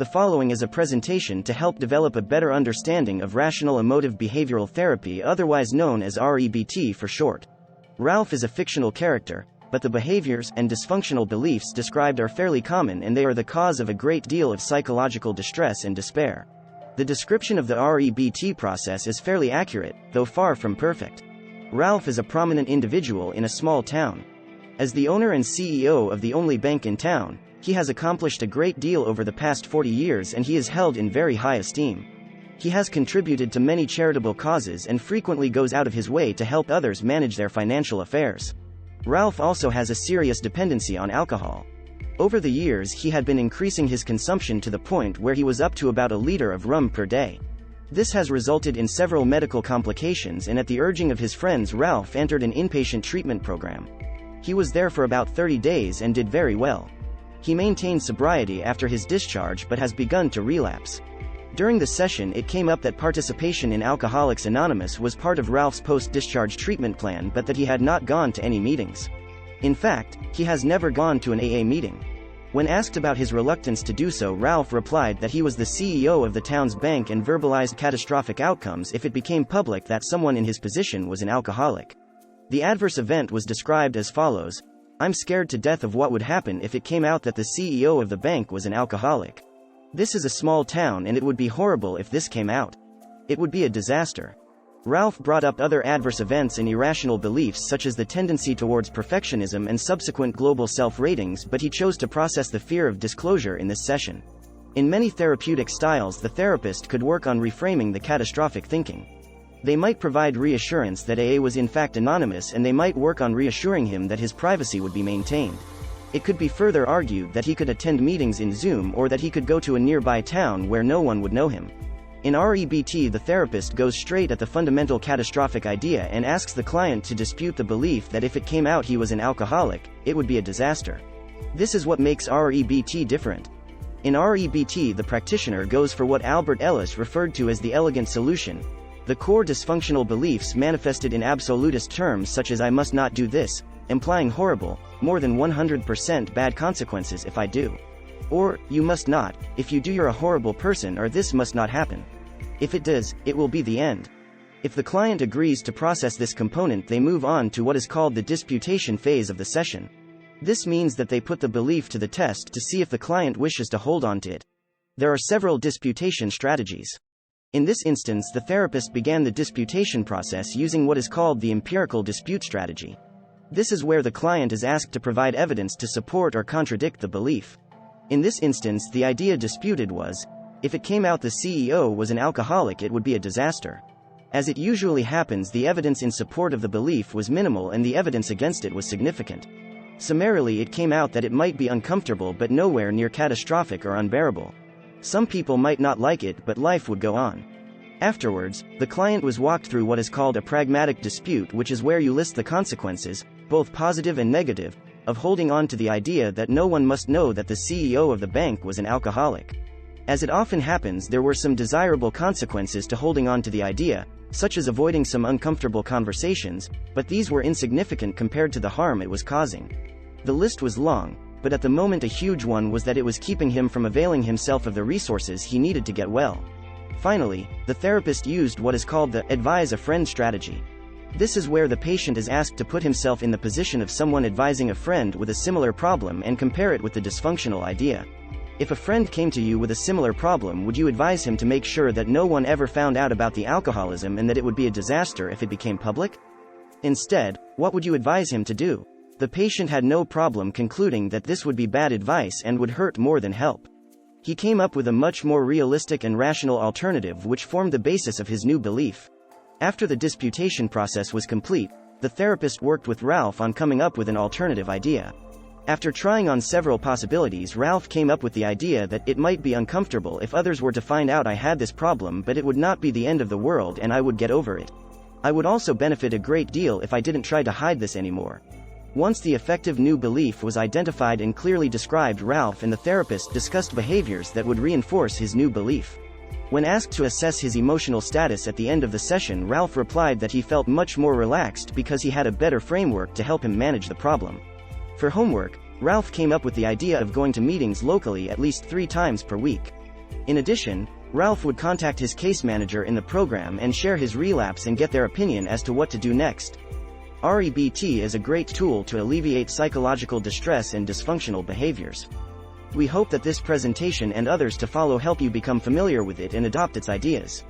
The following is a presentation to help develop a better understanding of rational emotive behavioral therapy, otherwise known as REBT for short. Ralph is a fictional character, but the behaviors and dysfunctional beliefs described are fairly common, and they are the cause of a great deal of psychological distress and despair. The description of the REBT process is fairly accurate, though far from perfect. Ralph is a prominent individual in a small town. As the owner and CEO of the only bank in town, he has accomplished a great deal over the past 40 years, and he is held in very high esteem. He has contributed to many charitable causes and frequently goes out of his way to help others manage their financial affairs. Ralph also has a serious dependency on alcohol. Over the years, he had been increasing his consumption to the point where he was up to about a liter of rum per day. This has resulted in several medical complications, and at the urging of his friends, Ralph entered an inpatient treatment program. He was there for about 30 days and did very well. He maintained sobriety after his discharge but has begun to relapse. During the session, it came up that participation in Alcoholics Anonymous was part of Ralph's post-discharge treatment plan, but that he had not gone to any meetings. In fact, he has never gone to an AA meeting. When asked about his reluctance to do so, Ralph replied that he was the CEO of the town's bank and verbalized catastrophic outcomes if it became public that someone in his position was an alcoholic. The adverse event was described as follows: "I'm scared to death of what would happen if it came out that the CEO of the bank was an alcoholic. This is a small town, and it would be horrible if this came out. It would be a disaster." Ralph brought up other adverse events and irrational beliefs, such as the tendency towards perfectionism and subsequent global self-ratings, but he chose to process the fear of disclosure in this session. In many therapeutic styles, the therapist could work on reframing the catastrophic thinking. They might provide reassurance that AA was in fact anonymous, and they might work on reassuring him that his privacy would be maintained. It could be further argued that he could attend meetings in Zoom, or that he could go to a nearby town where no one would know him. In REBT, the therapist goes straight at the fundamental catastrophic idea and asks the client to dispute the belief that if it came out he was an alcoholic, it would be a disaster. This is what makes REBT different. In REBT, the practitioner goes for what Albert Ellis referred to as the elegant solution: the core dysfunctional beliefs manifested in absolutist terms such as "I must not do this," implying horrible, more than 100% bad consequences if I do. Or, "You must not, if you do you're a horrible person," or "this must not happen. If it does, it will be the end." If the client agrees to process this component, they move on to what is called the disputation phase of the session. This means that they put the belief to the test to see if the client wishes to hold on to it. There are several disputation strategies. In this instance, the therapist began the disputation process using what is called the empirical dispute strategy. This is where the client is asked to provide evidence to support or contradict the belief. In this instance, the idea disputed was, if it came out the CEO was an alcoholic, it would be a disaster. As it usually happens, the evidence in support of the belief was minimal and the evidence against it was significant. Summarily, it came out that it might be uncomfortable but nowhere near catastrophic or unbearable. Some people might not like it, but life would go on. Afterwards, the client was walked through what is called a pragmatic dispute, which is where you list the consequences, both positive and negative, of holding on to the idea that no one must know that the CEO of the bank was an alcoholic. As it often happens, there were some desirable consequences to holding on to the idea, such as avoiding some uncomfortable conversations, but these were insignificant compared to the harm it was causing. The list was long, but at the moment a huge one was that it was keeping him from availing himself of the resources he needed to get well. Finally, the therapist used what is called the advise a friend strategy. This is where the patient is asked to put himself in the position of someone advising a friend with a similar problem and compare it with the dysfunctional idea. If a friend came to you with a similar problem, would you advise him to make sure that no one ever found out about the alcoholism and that it would be a disaster if it became public? Instead, what would you advise him to do? The patient had no problem concluding that this would be bad advice and would hurt more than help. He came up with a much more realistic and rational alternative, which formed the basis of his new belief. After the disputation process was complete, the therapist worked with Ralph on coming up with an alternative idea. After trying on several possibilities, Ralph came up with the idea that it might be uncomfortable if others were to find out I had this problem, but it would not be the end of the world and I would get over it. I would also benefit a great deal if I didn't try to hide this anymore. Once the effective new belief was identified and clearly described, Ralph and the therapist discussed behaviors that would reinforce his new belief. When asked to assess his emotional status at the end of the session, Ralph replied that he felt much more relaxed because he had a better framework to help him manage the problem. For homework, Ralph came up with the idea of going to meetings locally at least 3 times per week. In addition, Ralph would contact his case manager in the program and share his relapse and get their opinion as to what to do next. REBT is a great tool to alleviate psychological distress and dysfunctional behaviors. We hope that this presentation and others to follow help you become familiar with it and adopt its ideas.